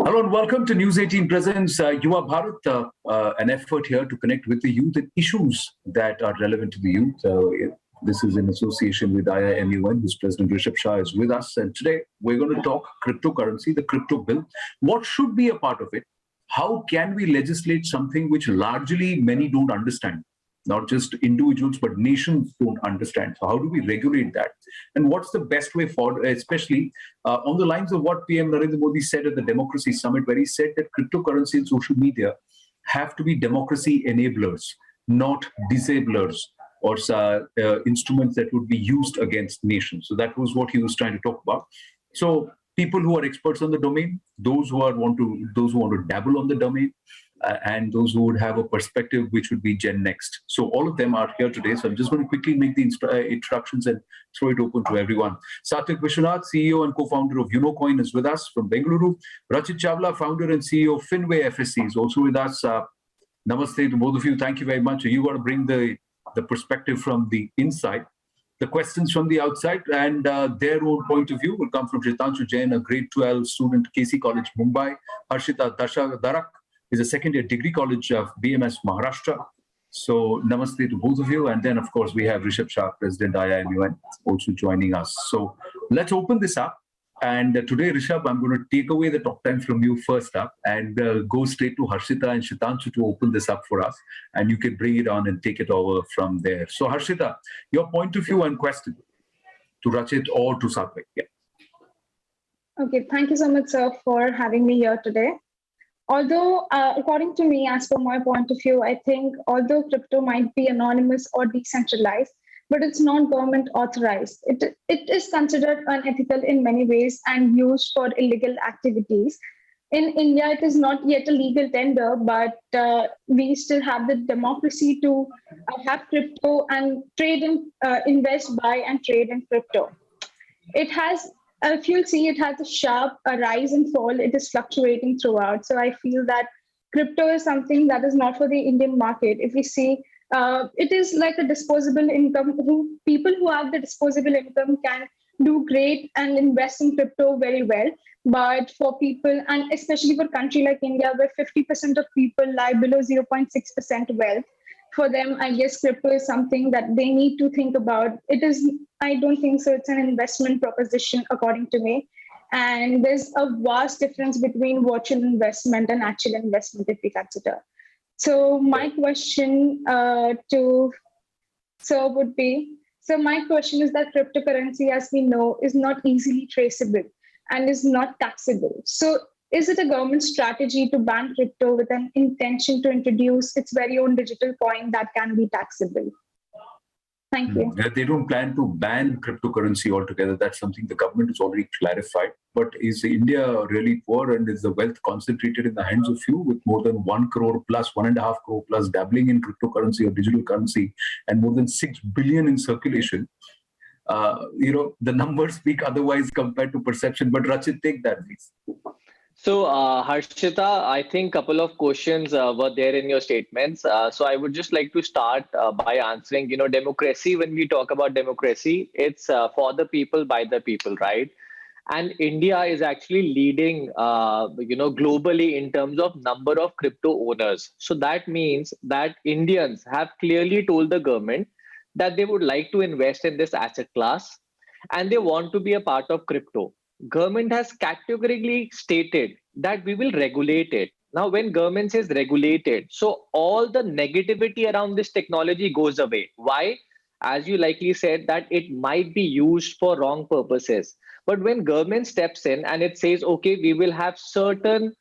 Hello and welcome to News 18 Presents Yuva Bharat, an effort here to connect with the youth and issues that are relevant to the youth. This is in association with IIMUN, whose President Rishabh Shah is with us. And today we're going to talk cryptocurrency, the crypto bill. What should be a part of it? How can we legislate something which largely many don't understand? Not just individuals, but nations don't understand. So how do we regulate that? And what's the best way forward, especially on the lines of what PM Narendra Modi said at the Democracy Summit, where he said that cryptocurrency and social media have to be democracy enablers, not disablers or instruments that would be used against nations. So that was what he was trying to talk about. So people who are experts on the domain, those who want to dabble on the domain, and those who would have a perspective which would be Gen Next. So all of them are here today. So I'm just going to quickly make the introductions and throw it open to everyone. Satvik Vishwanath, CEO and co-founder of Unocoin, is with us from Bengaluru. Rachit Chawla, founder and CEO of Finway FSC, is also with us. Namaste to both of you. Thank you very much. You got to bring the perspective from the inside. The questions from the outside and their own point of view will come from Jitanshu Jain, a grade 12 student, KC College, Mumbai. Harshita Darak is a second-year degree college of BMS Maharashtra. So namaste to both of you. And then, of course, we have Rishabh Shah, President IIMUN, also joining us. So let's open this up. And today, Rishabh, I'm going to take away the talk time from you first up and go straight to Harshita and Shitanshu to open this up for us. And you can bring it on and take it over from there. So Harshita, your point of view and question to Rachit or to Satvik. Yeah. Okay, thank you so much, sir, for having me here today. Although, according to me, as per my point of view, I think although crypto might be anonymous or decentralized, but it's not government authorized. It is considered unethical in many ways and used for illegal activities. In India, it is not yet a legal tender, but we still have the democracy to have crypto and trade in, invest, buy and trade in crypto. It has, if you'll see, it has a sharp rise and fall. It is fluctuating throughout. So I feel that crypto is something that is not for the Indian market. If we see, it is like a disposable income. People who have the disposable income can do great and invest in crypto very well. But for people, and especially for a country like India, where 50% of people lie below 0.6% wealth, for them, I guess crypto is something that they need to think about. It is, I don't think so. It's an investment proposition, according to me. And there's a vast difference between virtual investment and actual investment, if we consider. So my question to Sir would be, so my question is that cryptocurrency, as we know, is not easily traceable and is not taxable. So is it a government strategy to ban crypto with an intention to introduce its very own digital coin that can be taxable? Thank you. They don't plan to ban cryptocurrency altogether. That's something the government has already clarified. But is India really poor and is the wealth concentrated in the hands of few with more than 1 crore plus, 1.5 crore plus dabbling in cryptocurrency or digital currency and more than 6 billion in circulation? The numbers speak otherwise compared to perception. But Rachit, take that, please. So, Harshita, I think a couple of questions were there in your statements. So I would just like to start by answering, democracy, when we talk about democracy, it's for the people, by the people, right? And India is actually leading, globally in terms of number of crypto owners. So that means that Indians have clearly told the government that they would like to invest in this asset class and they want to be a part of crypto. Government has categorically stated that we will regulate it. Now, when government says regulated, so all the negativity around this technology goes away. Why? As you likely said, that it might be used for wrong purposes. But when government steps in and it says, okay, we will have certain,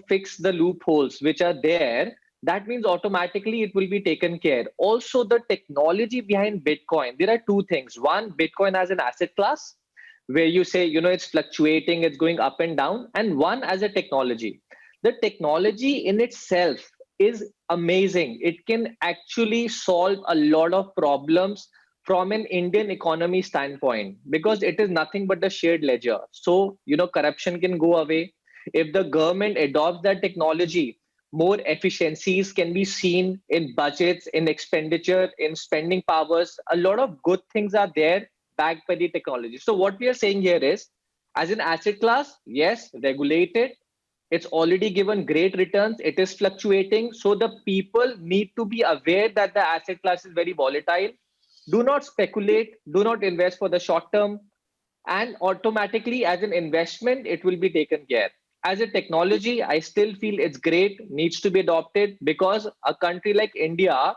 fix the loopholes which are there, that means automatically it will be taken care. Also, the technology behind Bitcoin, there are two things. One, Bitcoin as an asset class, where you say, it's fluctuating, it's going up and down, and one as a technology. The technology in itself is amazing. It can actually solve a lot of problems from an Indian economy standpoint, because it is nothing but a shared ledger. So, corruption can go away. If the government adopts that technology, more efficiencies can be seen in budgets, in expenditure, in spending powers. A lot of good things are there backed by the technology. So what we are saying here is, as an asset class, yes, regulated, It's already given great returns. It is fluctuating. So the people need to be aware that the asset class is very volatile. Do not speculate. Do not invest for the short term. And automatically, as an investment, it will be taken care. As a technology, I still feel it's great, needs to be adopted, because a country like India,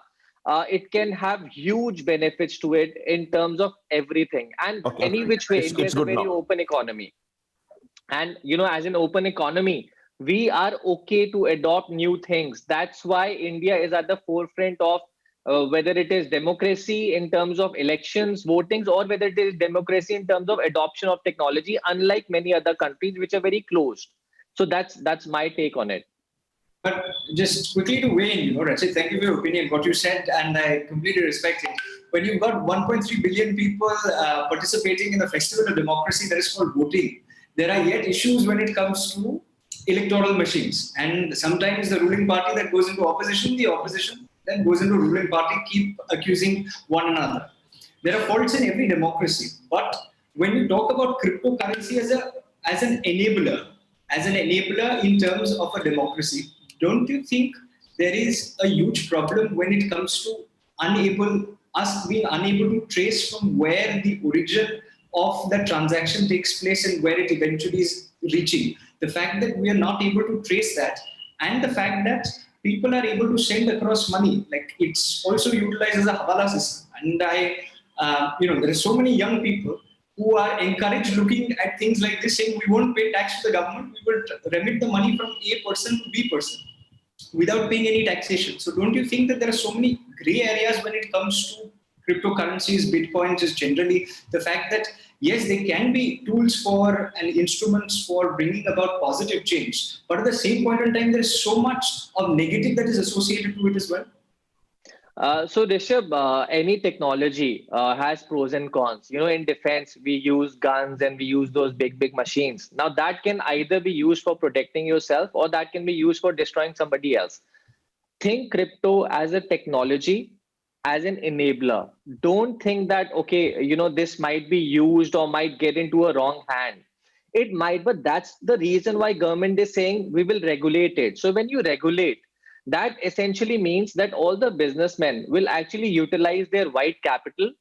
it can have huge benefits to it in terms of everything. And Okay. any which way, India It's is a good very now. open economy. And as an open economy, we are okay to adopt new things. That's why India is at the forefront of whether it is democracy in terms of elections, votings, or whether it is democracy in terms of adoption of technology, unlike many other countries which are very closed. So that's my take on it. But just quickly to weigh in, Rachit, thank you for your opinion, what you said, and I completely respect it. When you've got 1.3 billion people participating in the festival of democracy that is called voting, there are yet issues when it comes to electoral machines. And sometimes the ruling party that goes into opposition, the opposition then goes into ruling party, keep accusing one another. There are faults in every democracy. But when you talk about cryptocurrency as an enabler in terms of a democracy, don't you think there is a huge problem when it comes to us being unable to trace from where the origin of the transaction takes place and where it eventually is reaching? The fact that we are not able to trace that, and the fact that people are able to send across money, like it's also utilized as a hawala system. And there are so many young people who are encouraged looking at things like this, saying we won't pay tax to the government, we will remit the money from A person to B person without paying any taxation. So don't you think that there are so many gray areas when it comes to cryptocurrencies, Bitcoin, just generally, the fact that yes, they can be tools for and instruments for bringing about positive change, but at the same point in time, there is so much of negative that is associated to it as well? So Rishabh, any technology has pros and cons. In defense, we use guns and we use those big machines. Now that can either be used for protecting yourself, or that can be used for destroying somebody else. Think crypto as a technology, as an enabler. Don't think that, okay, this might be used or might get into a wrong hand. It might, but that's the reason why government is saying we will regulate it. So when you regulate, that essentially means that all the businessmen will actually utilize their white capital.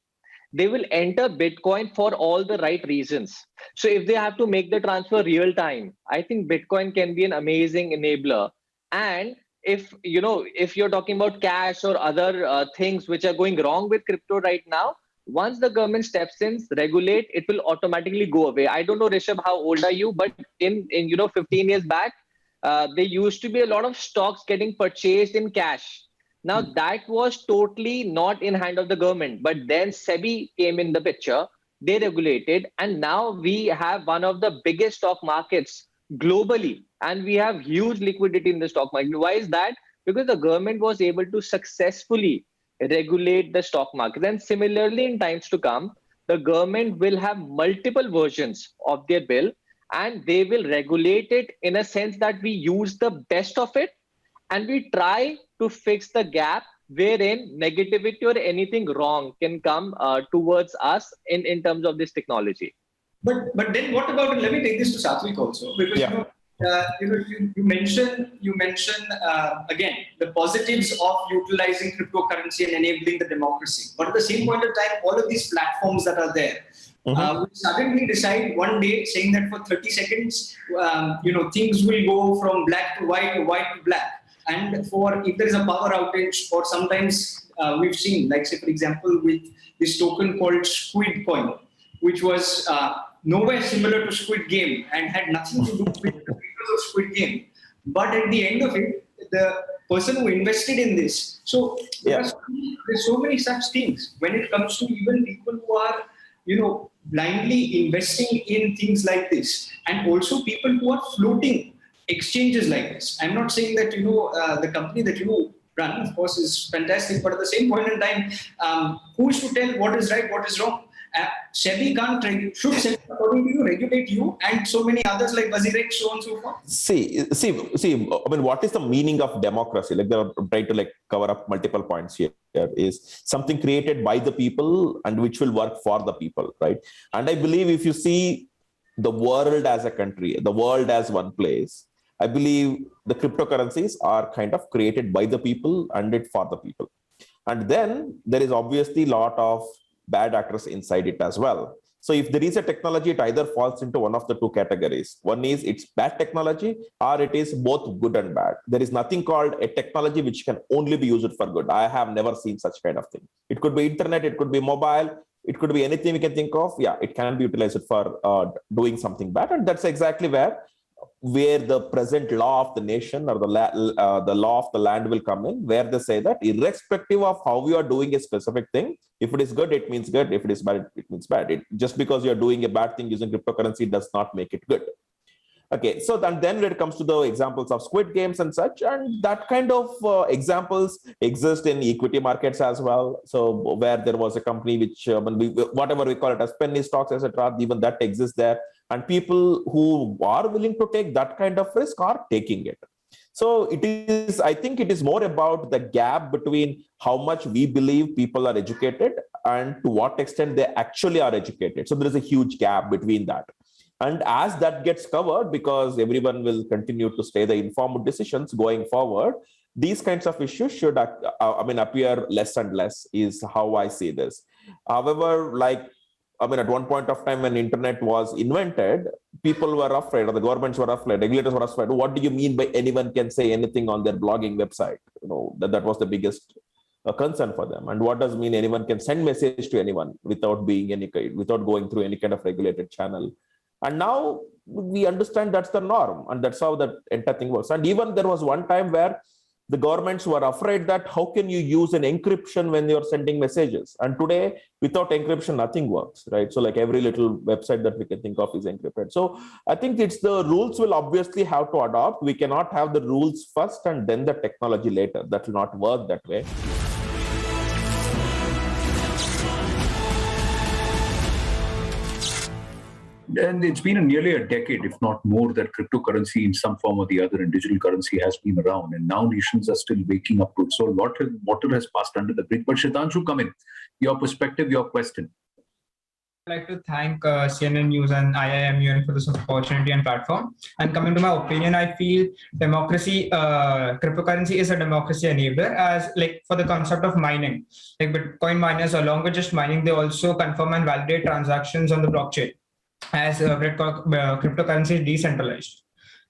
They will enter Bitcoin for all the right reasons. So if they have to make the transfer real time, I think Bitcoin can be an amazing enabler. And if you're talking about cash or other things which are going wrong with crypto right now, once the government steps in, regulate, it will automatically go away. I don't know, Rishabh, how old are you? But in 15 years back, there used to be a lot of stocks getting purchased in cash. Now that was totally not in hand of the government, but then SEBI came in the picture, they regulated, and now we have one of the biggest stock markets globally, and we have huge liquidity in the stock market. Why is that? Because the government was able to successfully regulate the stock market. And similarly, in times to come, the government will have multiple versions of their bill, and they will regulate it in a sense that we use the best of it and we try to fix the gap wherein negativity or anything wrong can come towards us in terms of this technology. But then what about it? Let me take this to Satvik also, because you mention again the positives of utilizing cryptocurrency and enabling the democracy. But at the same point of time, all of these platforms that are there, we suddenly decide one day saying that for 30 seconds, things will go from black to white to black. And if there is a power outage, or sometimes we've seen, like say for example, with this token called Squid Coin, which was nowhere similar to Squid Game and had nothing to do with the creators of Squid Game. But at the end of it, the person who invested in this. So there's so many such things when it comes to even people who are, blindly investing in things like this, and also people who are floating exchanges like this. I'm not saying that, the company that you run, of course, is fantastic, but at the same point in time, who is to tell what is right, what is wrong? SEBI can't, should SEBI, according to you, regulate you and so many others like WazirX, so on and so forth? See, I mean, what is the meaning of democracy? Like, they're trying to cover up multiple points here. Is something created by the people and which will work for the people, right? And I believe if you see the world as a country, the world as one place, I believe the cryptocurrencies are kind of created by the people and it for the people. And then there is obviously a lot of bad actors inside it as well. So if there is a technology, it either falls into one of the two categories. One is it's bad technology, or it is both good and bad. There is nothing called a technology which can only be used for good. I have never seen such kind of thing. It could be internet, it could be mobile, it could be anything we can think of. Yeah, it can be utilized for doing something bad. And that's exactly where the present law of the nation or the law of the land will come in, where they say that irrespective of how we are doing a specific thing, if it is good, it means good. If it is bad, it means bad. Just because you're doing a bad thing using cryptocurrency does not make it good. Okay, so then when it comes to the examples of Squid Games and such, and that kind of examples exist in equity markets as well. So where there was a company which, whatever we call it as penny stocks, etc., even that exists there. And people who are willing to take that kind of risk are taking it. So it is, I think it is more about the gap between how much we believe people are educated and to what extent they actually are educated. So there is a huge gap between that. And as that gets covered, because everyone will continue to stay the informed decisions going forward, these kinds of issues should appear less and less is how I see this. However, at one point of time when internet was invented, people were afraid, or the governments were afraid, regulators were afraid. What do you mean by anyone can say anything on their blogging website? That was the biggest concern for them. And what does mean anyone can send message to anyone without going through any kind of regulated channel? And now we understand that's the norm, and that's how that entire thing works. And even there was one time where the governments were afraid that how can you use an encryption when you're sending messages? And today, without encryption, nothing works, right? So like every little website that we can think of is encrypted. So I think it's the rules will obviously have to adopt. We cannot have the rules first and then the technology later. That will not work that way. And it's been nearly a decade, if not more, that cryptocurrency in some form or the other and digital currency has been around. And now nations are still waking up to it. So a lot of water has passed under the bridge. But Shitanshu, come in. Your perspective, your question. I'd like to thank CNN News and IIMUN for this opportunity and platform. And coming to my opinion, I feel cryptocurrency is a democracy enabler, as for the concept of mining. Like Bitcoin miners, along with just mining, they also confirm and validate transactions on the blockchain, as cryptocurrency is decentralized.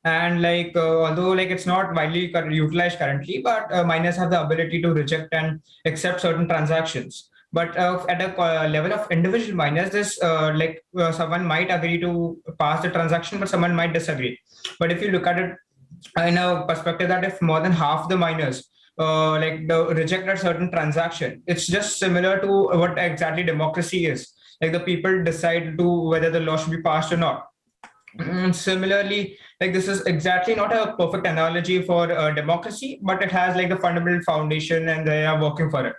And although it's not widely utilized currently, but miners have the ability to reject and accept certain transactions. But at a level of individual miners, this someone might agree to pass the transaction, but someone might disagree. But if you look at it in a perspective that if more than half the miners reject a certain transaction, it's just similar to what exactly democracy is. The people decide to whether the law should be passed or not. Similarly, this is exactly not a perfect analogy for democracy, but it has the fundamental foundation, and they are working for it.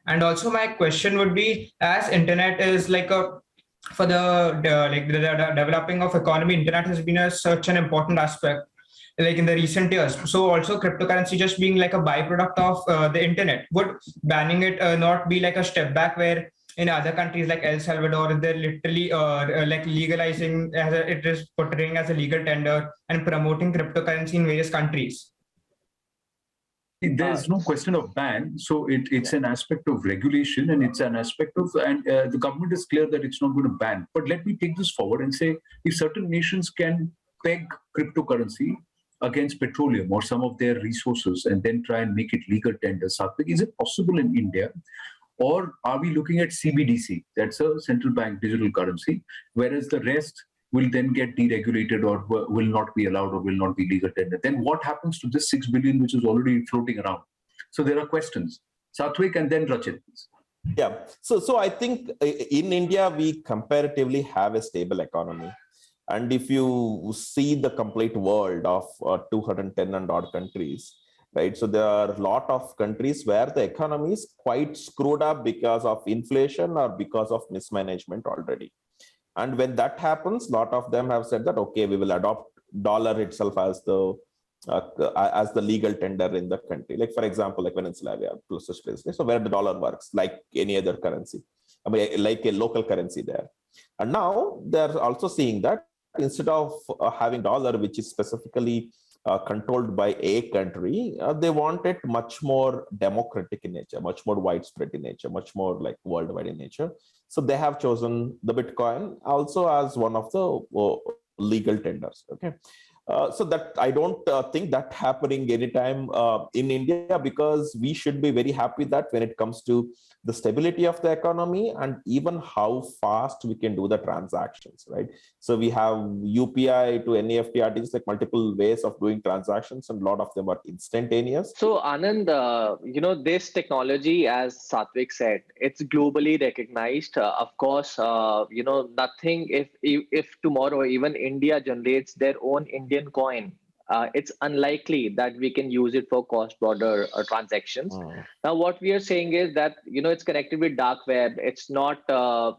And also, my question would be: as internet is for the developing of economy, internet has been such an important aspect in the recent years. So also cryptocurrency just being a byproduct of the internet, would banning it not be a step back, where in other countries like El Salvador, they're literally legalizing it is portraying as a legal tender and promoting cryptocurrency in various countries? There's no question of ban. So it's an aspect of regulation, and it's an aspect of, and the government is clear that it's not going to ban. But let me take this forward and say, if certain nations can peg cryptocurrency against petroleum or some of their resources and then try and make it legal tender, Satvik, is it possible in India? Or are we looking at CBDC? That's a central bank digital currency, whereas the rest will then get deregulated or will not be allowed or will not be legal tender. Then what happens to this 6 billion which is already floating around? So there are questions. Satvik and then Rachit. Yeah. So I think in India, we comparatively have a stable economy. And if you see the complete world of 210 and odd countries, right? So there are a lot of countries where the economy is quite screwed up because of inflation or because of mismanagement already. And when that happens, a lot of them have said that, okay, we will adopt dollar itself as the legal tender in the country. Like, for example, like Venezuela, we have closest place. So where the dollar works like any other currency, like a local currency there. And now they're also seeing that instead of having dollar, which is specifically controlled by a country. They want it much more democratic in nature, much more widespread in nature, much more like worldwide in nature. So they have chosen the Bitcoin also as one of the legal tenders. Okay. So that I don't think that happening anytime in India, because we should be very happy that when it comes to the stability of the economy and even how fast we can do the transactions, right? So we have UPI to NEFT, RTGS, like multiple ways of doing transactions, and a lot of them are instantaneous. So Anand, this technology, as Satvik said, it's globally recognized. Of course, nothing. If tomorrow even India generates their own Indian coin, it's unlikely that we can use it for cross-border transactions. Now, what we are saying is that it's connected with dark web. It's not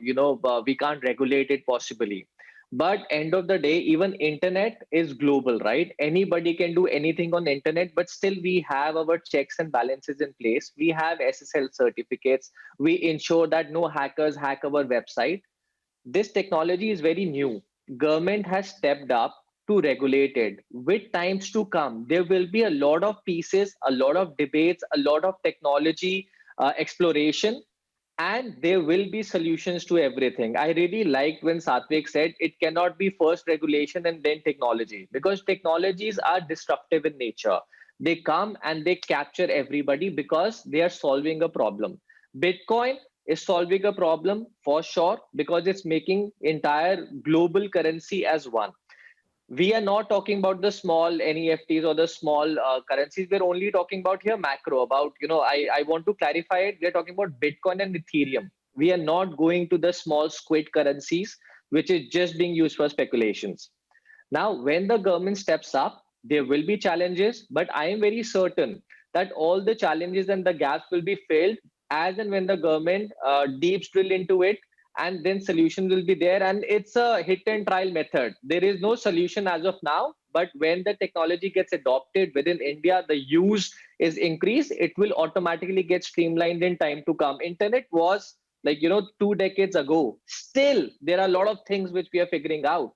we can't regulate it possibly. But end of the day, even internet is global, right? Anybody can do anything on the internet, but still we have our checks and balances in place. We have SSL certificates. We ensure that no hackers hack our website. This technology is very new. Government has stepped up to regulate it. With times to come, there will be a lot of pieces, a lot of debates, a lot of technology exploration, and there will be solutions to everything. I really liked when Satvik said it cannot be first regulation and then technology, because technologies are disruptive in nature. They come and they capture everybody because they are solving a problem. Bitcoin is solving a problem for sure, because it's making entire global currency as one. We are not talking about the small NEFTs or the small currencies. We're only talking about here macro, about, I want to clarify it. We're talking about Bitcoin and Ethereum. We are not going to the small squid currencies, which is just being used for speculations. Now, when the government steps up, there will be challenges, but I am very certain that all the challenges and the gaps will be filled as and when the government deep drill into it, and then solution will be there. And it's a hit and trial method. There is no solution as of now, but when the technology gets adopted within India, the use is increased, it will automatically get streamlined in time to come. Internet was 2 decades ago. Still, there are a lot of things which we are figuring out.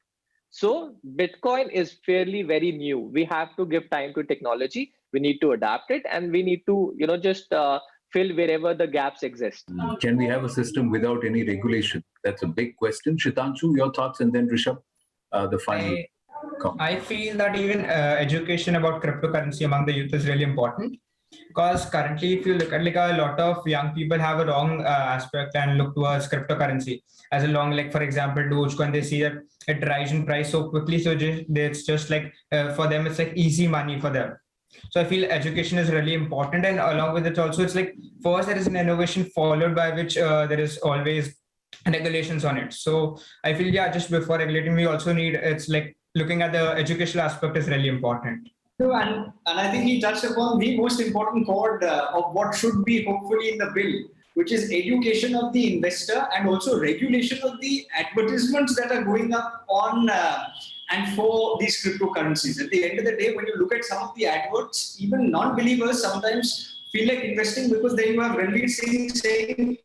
So Bitcoin is fairly very new. We have to give time to technology. We need to adapt it, and we need to, fill wherever the gaps exist. Can we have a system without any regulation? That's a big question. Shitanshu, your thoughts, and then Rishabh, the final comment. I feel that even education about cryptocurrency among the youth is really important, because currently, if you look at a lot of young people have a wrong aspect and look towards cryptocurrency as a long, for example, Dogecoin, they see that it rise in price so quickly, so it's just for them, it's easy money for them. So I feel education is really important, and along with it also, it's first there is an innovation followed by which there is always regulations on it. So I feel, just before regulating, we also need, it's looking at the educational aspect is really important. And I think he touched upon the most important chord of what should be hopefully in the bill, which is education of the investor and also regulation of the advertisements that are going up on and for these cryptocurrencies. At the end of the day, when you look at some of the adverts, even non-believers sometimes feel like investing, because then you have Ranveer Singh saying,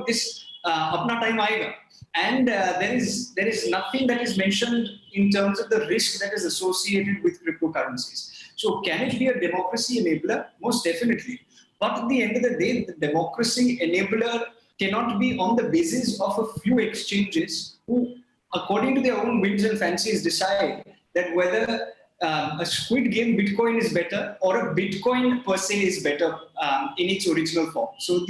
this apna time aayega. And there is nothing that is mentioned in terms of the risk that is associated with cryptocurrencies. So can it be a democracy enabler? Most definitely. But at the end of the day, the democracy enabler cannot be on the basis of a few exchanges who, according to their own whims and fancies, decide that whether a Squid Game Bitcoin is better or a Bitcoin per se is better in its original form. So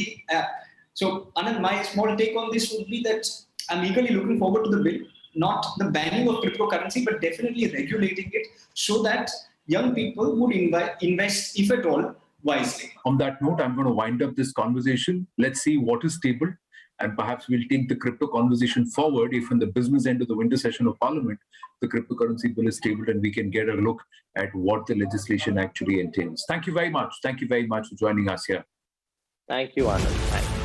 Anand, my small take on this would be that I'm eagerly looking forward to the bill, not the banning of cryptocurrency, but definitely regulating it so that young people would invest, if at all, wisely. On that note, I'm going to wind up this conversation. Let's see what is tabled, and perhaps we'll take the crypto conversation forward if in the business end of the winter session of Parliament, the cryptocurrency bill is tabled and we can get a look at what the legislation actually entails. Thank you very much. Thank you very much for joining us here. Thank you, Anand. Thanks.